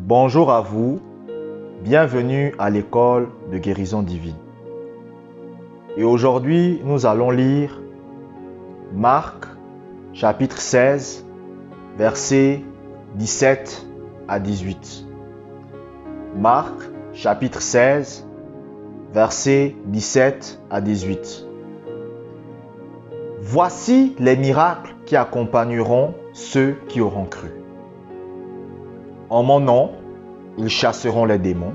Bonjour à vous, bienvenue à l'école de guérison divine. Et aujourd'hui, nous allons lire Marc, chapitre 16, versets 17 à 18. Marc, chapitre 16, versets 17 à 18. Voici les miracles qui accompagneront ceux qui auront cru. En mon nom, ils chasseront les démons,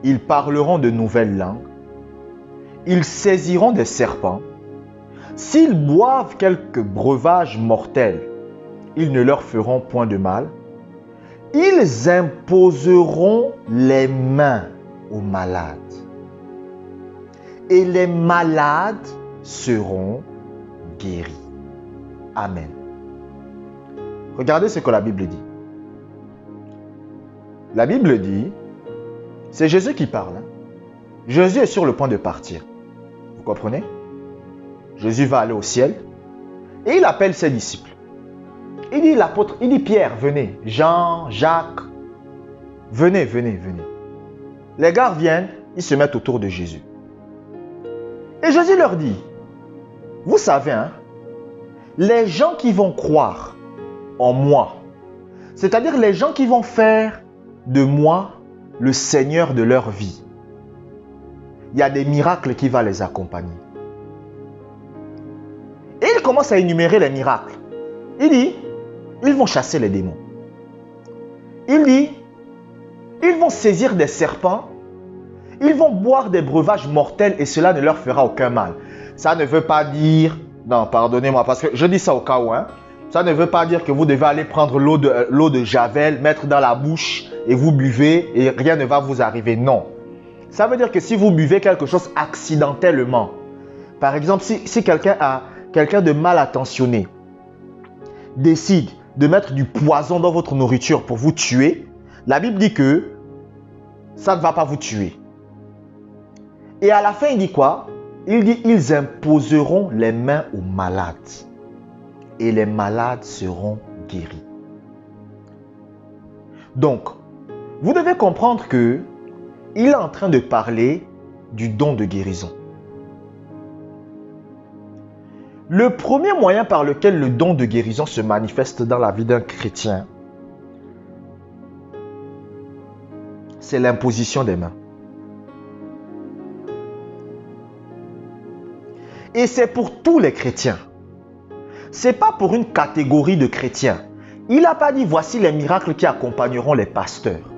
ils parleront de nouvelles langues, ils saisiront des serpents, s'ils boivent quelques breuvages mortels, ils ne leur feront point de mal, ils imposeront les mains aux malades, et les malades seront guéris. Amen. Regardez ce que la Bible dit. La Bible dit, c'est Jésus qui parle. Jésus est sur le point de partir. Vous comprenez? Jésus va aller au ciel et il appelle ses disciples. Il dit Pierre, venez. Jean, Jacques, venez. Les gars viennent, ils se mettent autour de Jésus. Et Jésus leur dit, vous savez, les gens qui vont croire en moi, c'est-à-dire les gens qui vont faire de moi le Seigneur de leur vie, il y a des miracles qui vont les accompagner. Et il commence à énumérer les miracles. Il dit, ils vont chasser les démons. Il dit, ils vont saisir des serpents, ils vont boire des breuvages mortels et cela ne leur fera aucun mal. Ça ne veut pas dire, non, pardonnez-moi, parce que je dis ça au cas où, ça ne veut pas dire que vous devez aller prendre l'eau de Javel, mettre dans la bouche et vous buvez et rien ne va vous arriver. Non. Ça veut dire que si vous buvez quelque chose accidentellement, par exemple, si quelqu'un de mal intentionné décide de mettre du poison dans votre nourriture pour vous tuer, la Bible dit que ça ne va pas vous tuer. Et à la fin, il dit quoi? Il dit, ils imposeront les mains aux malades. Et les malades seront guéris. Donc, vous devez comprendre que il est en train de parler du don de guérison. Le premier moyen par lequel le don de guérison se manifeste dans la vie d'un chrétien, c'est l'imposition des mains. Et c'est pour tous les chrétiens. Ce n'est pas pour une catégorie de chrétiens. Il n'a pas dit voici les miracles qui accompagneront les pasteurs.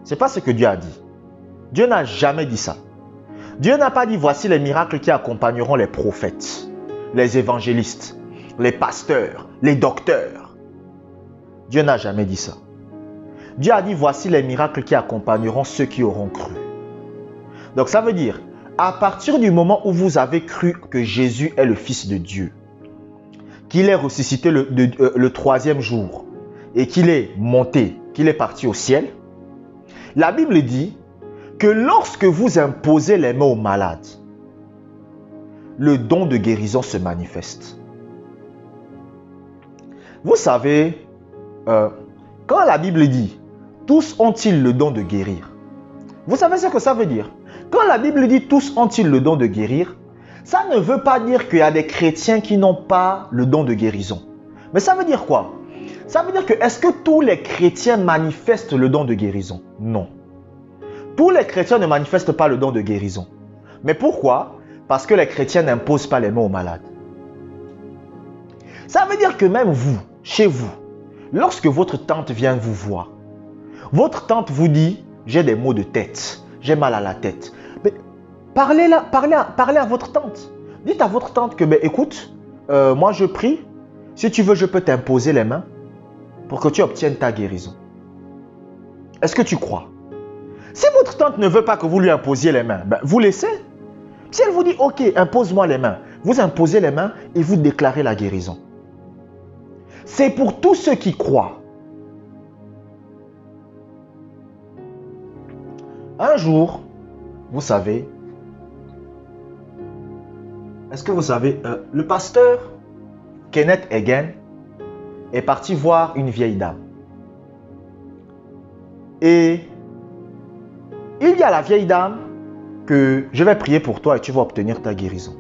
Ce n'est pas ce que Dieu a dit. Dieu n'a jamais dit ça. Dieu n'a pas dit voici les miracles qui accompagneront les prophètes, les évangélistes, les pasteurs, les docteurs. Dieu n'a jamais dit ça. Dieu a dit voici les miracles qui accompagneront ceux qui auront cru. Donc ça veut dire, à partir du moment où vous avez cru que Jésus est le Fils de Dieu, qu'il est ressuscité le troisième jour et qu'il est monté, qu'il est parti au ciel, la Bible dit que lorsque vous imposez les mains aux malades, le don de guérison se manifeste. Vous savez, quand la Bible dit « Tous ont-ils le don de guérir ?» Vous savez ce que ça veut dire? Quand la Bible dit « Tous ont-ils le don de guérir ?» ça ne veut pas dire qu'il y a des chrétiens qui n'ont pas le don de guérison. Mais ça veut dire quoi? Ça veut dire que est-ce que tous les chrétiens manifestent le don de guérison? Non. Tous les chrétiens ne manifestent pas le don de guérison. Mais pourquoi? Parce que les chrétiens n'imposent pas les mains aux malades. Ça veut dire que même vous, chez vous, lorsque votre tante vient vous voir, votre tante vous dit « j'ai des maux de tête, j'ai mal à la tête ». Parlez à votre tante. Dites à votre tante que, écoute, moi je prie, si tu veux, je peux t'imposer les mains pour que tu obtiennes ta guérison. Est-ce que tu crois? Si votre tante ne veut pas que vous lui imposiez les mains, vous laissez. Si elle vous dit, ok, impose-moi les mains, vous imposez les mains et vous déclarez la guérison. C'est pour tous ceux qui croient. Un jour, vous savez, est-ce que vous savez, le pasteur Kenneth Hagin est parti voir une vieille dame. Et il dit à la vieille dame que je vais prier pour toi et tu vas obtenir ta guérison.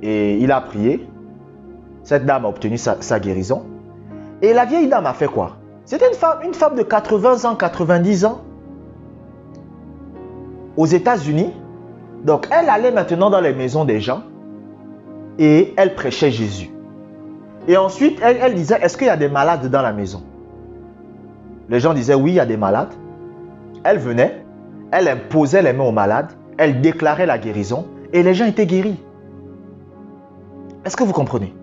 Et il a prié. Cette dame a obtenu sa guérison. Et la vieille dame a fait quoi? C'était une femme de 80 ans, 90 ans. Aux États-Unis. Donc, elle allait maintenant dans les maisons des gens. Et elle prêchait Jésus. Et ensuite, elle disait, est-ce qu'il y a des malades dans la maison? Les gens disaient, oui, il y a des malades. Elle venait. Elle imposait les mains aux malades. Elle déclarait la guérison. Et les gens étaient guéris. Est-ce que vous comprenez?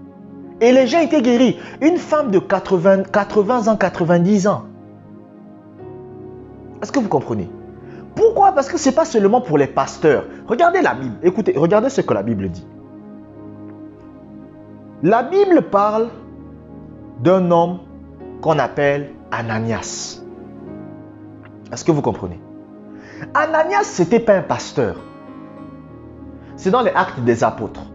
Et les gens étaient guéris. Une femme de 80 ans, 90 ans. Est-ce que vous comprenez? Pourquoi? Parce que ce n'est pas seulement pour les pasteurs. Regardez la Bible. Écoutez, regardez ce que la Bible dit. La Bible parle d'un homme qu'on appelle Ananias. Est-ce que vous comprenez? Ananias, ce n'était pas un pasteur. C'est dans les Actes des Apôtres.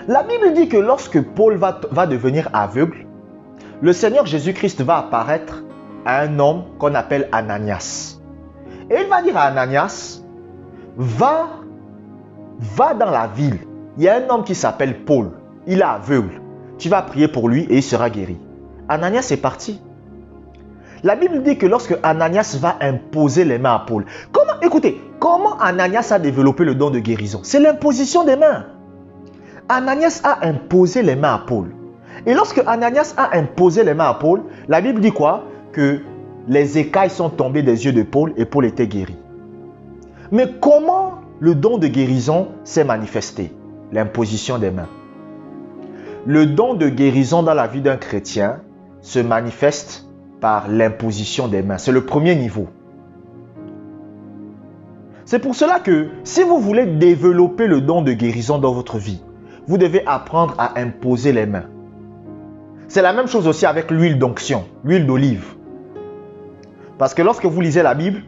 La Bible dit que lorsque Paul va devenir aveugle, le Seigneur Jésus-Christ va apparaître à un homme qu'on appelle Ananias. Et il va dire à Ananias, va dans la ville. Il y a un homme qui s'appelle Paul. Il est aveugle. Tu vas prier pour lui et il sera guéri. Ananias est parti. La Bible dit que lorsque Ananias va imposer les mains à Paul, comment Ananias a développé le don de guérison? C'est l'imposition des mains. Ananias a imposé les mains à Paul. Et lorsque Ananias a imposé les mains à Paul, la Bible dit quoi? Que les écailles sont tombées des yeux de Paul et Paul était guéri. Mais comment le don de guérison s'est manifesté? L'imposition des mains. Le don de guérison dans la vie d'un chrétien se manifeste par l'imposition des mains. C'est le premier niveau. C'est pour cela que si vous voulez développer le don de guérison dans votre vie, vous devez apprendre à imposer les mains. C'est la même chose aussi avec l'huile d'onction, l'huile d'olive. Parce que lorsque vous lisez la Bible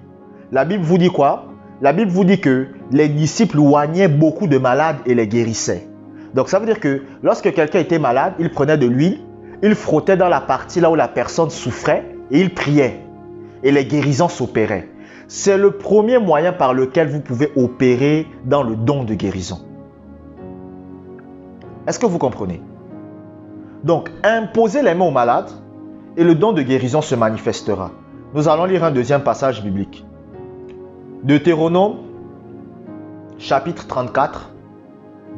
vous dit quoi? La Bible vous dit que les disciples oignaient beaucoup de malades et les guérissaient. Donc ça veut dire que lorsque quelqu'un était malade, il prenait de l'huile, il frottait dans la partie là où la personne souffrait et il priait. Et les guérisons s'opéraient. C'est le premier moyen par lequel vous pouvez opérer dans le don de guérison. Est-ce que vous comprenez? Donc, imposez les mains aux malades et le don de guérison se manifestera. Nous allons lire un deuxième passage biblique. Deutéronome, chapitre 34,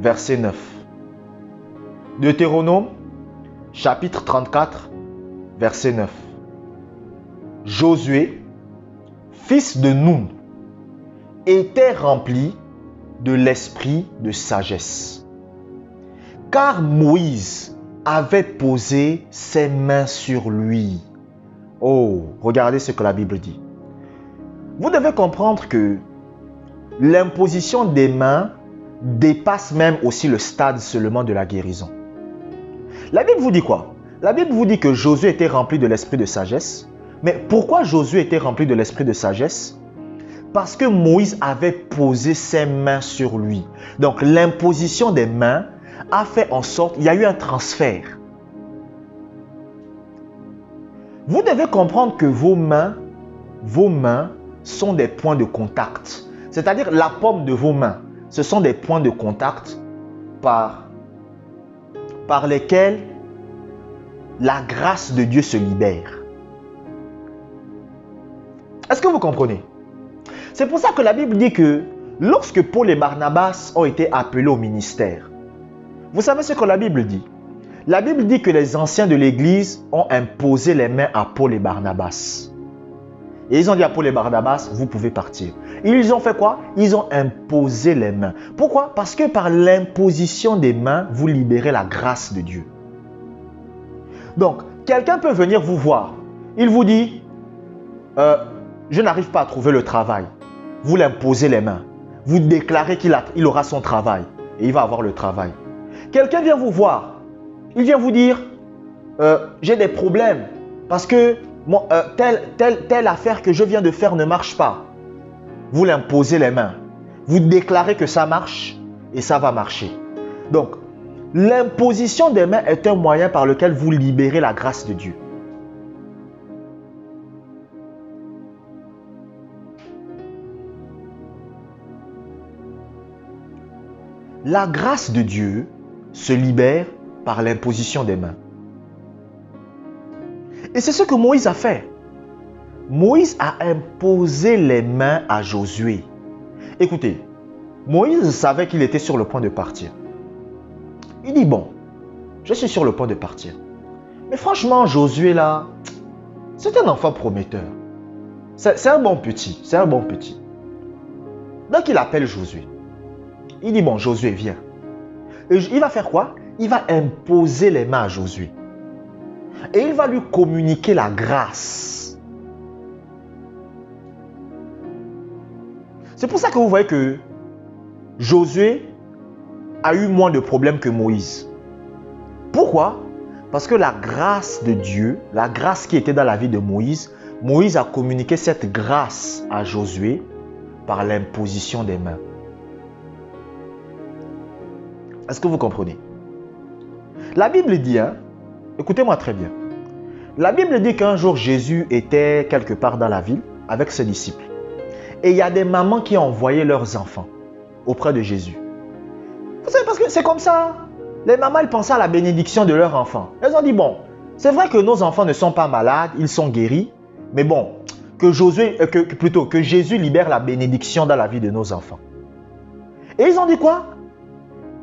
verset 9. Deutéronome, chapitre 34, verset 9. Josué, fils de Nun, était rempli de l'esprit de sagesse, car Moïse avait posé ses mains sur lui. Oh, regardez ce que la Bible dit. Vous devez comprendre que l'imposition des mains dépasse même aussi le stade seulement de la guérison. La Bible vous dit quoi? La Bible vous dit que Josué était rempli de l'esprit de sagesse. Mais pourquoi Josué était rempli de l'esprit de sagesse? Parce que Moïse avait posé ses mains sur lui. Donc l'imposition des mains a fait en sorte qu'il y a eu un transfert. Vous devez comprendre que vos mains sont des points de contact. C'est-à-dire la paume de vos mains. Ce sont des points de contact par lesquels la grâce de Dieu se libère. Est-ce que vous comprenez? C'est pour ça que la Bible dit que lorsque Paul et Barnabas ont été appelés au ministère, vous savez ce que la Bible dit? La Bible dit que les anciens de l'église ont imposé les mains à Paul et Barnabas. Et ils ont dit à Paul et Barnabas, vous pouvez partir. Ils ont fait quoi? Ils ont imposé les mains. Pourquoi? Parce que par l'imposition des mains, vous libérez la grâce de Dieu. Donc, quelqu'un peut venir vous voir. Il vous dit, je n'arrive pas à trouver le travail. Vous l'imposez les mains. Vous déclarez qu'il aura son travail. Et il va avoir le travail. Quelqu'un vient vous voir. Il vient vous dire, j'ai des problèmes. Parce que telle affaire que je viens de faire ne marche pas. Vous l'imposez les mains. Vous déclarez que ça marche et ça va marcher. Donc, l'imposition des mains est un moyen par lequel vous libérez la grâce de Dieu. la grâce de Dieu se libère par l'imposition des mains. Et c'est ce que Moïse a fait. Moïse a imposé les mains à Josué. Écoutez, Moïse savait qu'il était sur le point de partir. Il dit, bon, je suis sur le point de partir. Mais franchement, Josué là, c'est un enfant prometteur. C'est un bon petit, c'est un bon petit. Donc il appelle Josué. Il dit, bon, Josué, viens. Et il va faire quoi? Il va imposer les mains à Josué. Et il va lui communiquer la grâce. C'est pour ça que vous voyez que Josué a eu moins de problèmes que Moïse. Pourquoi? Parce que la grâce de Dieu, la grâce qui était dans la vie de Moïse, Moïse a communiqué cette grâce à Josué par l'imposition des mains. Est-ce que vous comprenez? La Bible dit, écoutez-moi très bien. La Bible dit qu'un jour Jésus était quelque part dans la ville avec ses disciples. Et il y a des mamans qui ont envoyé leurs enfants auprès de Jésus. Vous savez, parce que c'est comme ça. Les mamans, elles pensaient à la bénédiction de leurs enfants. Elles ont dit, bon, c'est vrai que nos enfants ne sont pas malades, ils sont guéris. Mais bon, que Jésus libère la bénédiction dans la vie de nos enfants. Et ils ont dit quoi?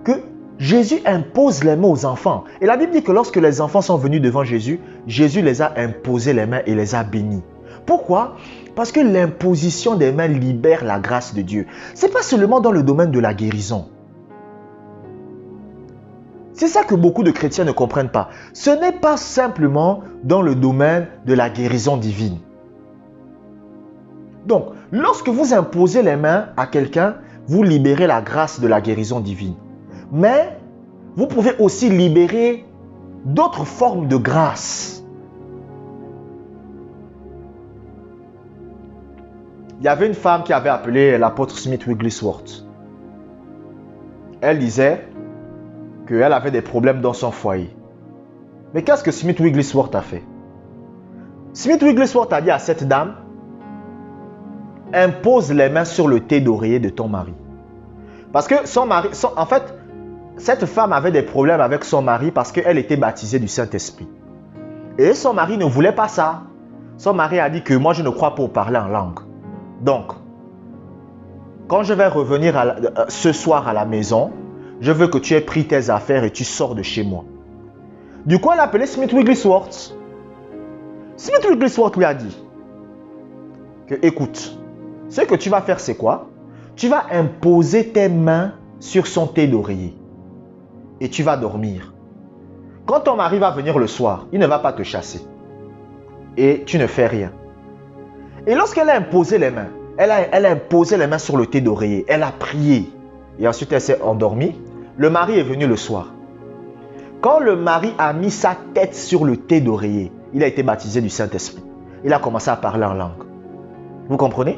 Que Jésus impose les mains aux enfants. Et la Bible dit que lorsque les enfants sont venus devant Jésus, Jésus les a imposé les mains et les a bénis. Pourquoi? Parce que l'imposition des mains libère la grâce de Dieu. Ce n'est pas seulement dans le domaine de la guérison. C'est ça que beaucoup de chrétiens ne comprennent pas. Ce n'est pas simplement dans le domaine de la guérison divine. Donc, lorsque vous imposez les mains à quelqu'un, vous libérez la grâce de la guérison divine. Mais vous pouvez aussi libérer d'autres formes de grâce. Il y avait une femme qui avait appelé l'apôtre Smith Wigglesworth. Elle disait qu'elle avait des problèmes dans son foyer. Mais qu'est-ce que Smith Wigglesworth a fait? Smith Wigglesworth a dit à cette dame, impose les mains sur le thé d'oreiller de ton mari. Parce que son mari, en fait, cette femme avait des problèmes avec son mari parce qu'elle était baptisée du Saint-Esprit. Et son mari ne voulait pas ça. Son mari a dit que moi je ne crois pas au parler en langue. Donc, quand je vais revenir ce soir à la maison, je veux que tu aies pris tes affaires et tu sors de chez moi. Du coup, elle a appelé Smith Wigglesworth. Smith Wigglesworth lui a dit que, écoute, ce que tu vas faire, c'est quoi? Tu vas imposer tes mains sur son thé d'oreiller et tu vas dormir. Quand ton mari va venir le soir, il ne va pas te chasser et tu ne fais rien. Et lorsqu'elle a imposé les mains, elle a imposé les mains sur le thé d'oreiller, elle a prié et ensuite elle s'est endormie. Le mari est venu le soir. Quand le mari a mis sa tête sur le thé d'oreiller, il a été baptisé du Saint-Esprit. Il a commencé à parler en langue. Vous comprenez?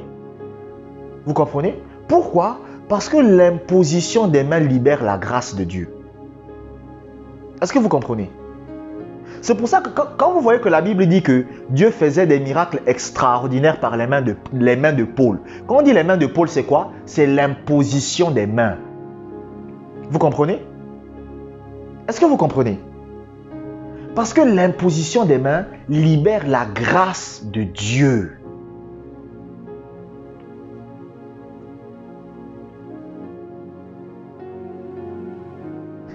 Vous comprenez? Pourquoi? Parce que l'imposition des mains libère la grâce de Dieu. Est-ce que vous comprenez? C'est pour ça que quand vous voyez que la Bible dit que Dieu faisait des miracles extraordinaires par les mains de Paul. Quand on dit les mains de Paul, c'est quoi? C'est l'imposition des mains. Vous comprenez? Est-ce que vous comprenez? Parce que l'imposition des mains libère la grâce de Dieu.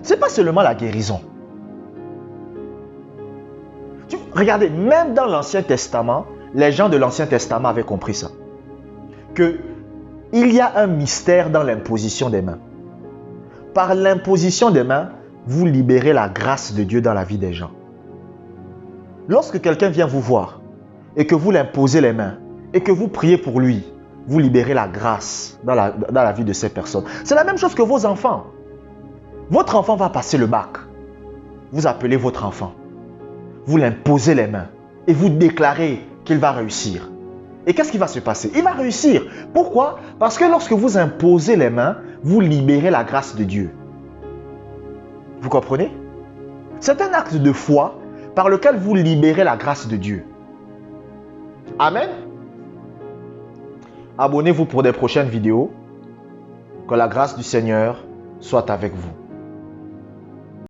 Ce n'est pas seulement la guérison. Regardez, même dans l'Ancien Testament, les gens de l'Ancien Testament avaient compris ça. qu'il y a un mystère dans l'imposition des mains. Par l'imposition des mains, vous libérez la grâce de Dieu dans la vie des gens. Lorsque quelqu'un vient vous voir et que vous l'imposez les mains et que vous priez pour lui, vous libérez la grâce dans la vie de ces personnes. C'est la même chose que vos enfants. Votre enfant va passer le bac. Vous appelez votre enfant. Vous l'imposez les mains et vous déclarez qu'il va réussir. Et qu'est-ce qui va se passer? Il va réussir. Pourquoi? Parce que lorsque vous imposez les mains, vous libérez la grâce de Dieu. Vous comprenez? C'est un acte de foi par lequel vous libérez la grâce de Dieu. Amen. Abonnez-vous pour des prochaines vidéos. Que la grâce du Seigneur soit avec vous.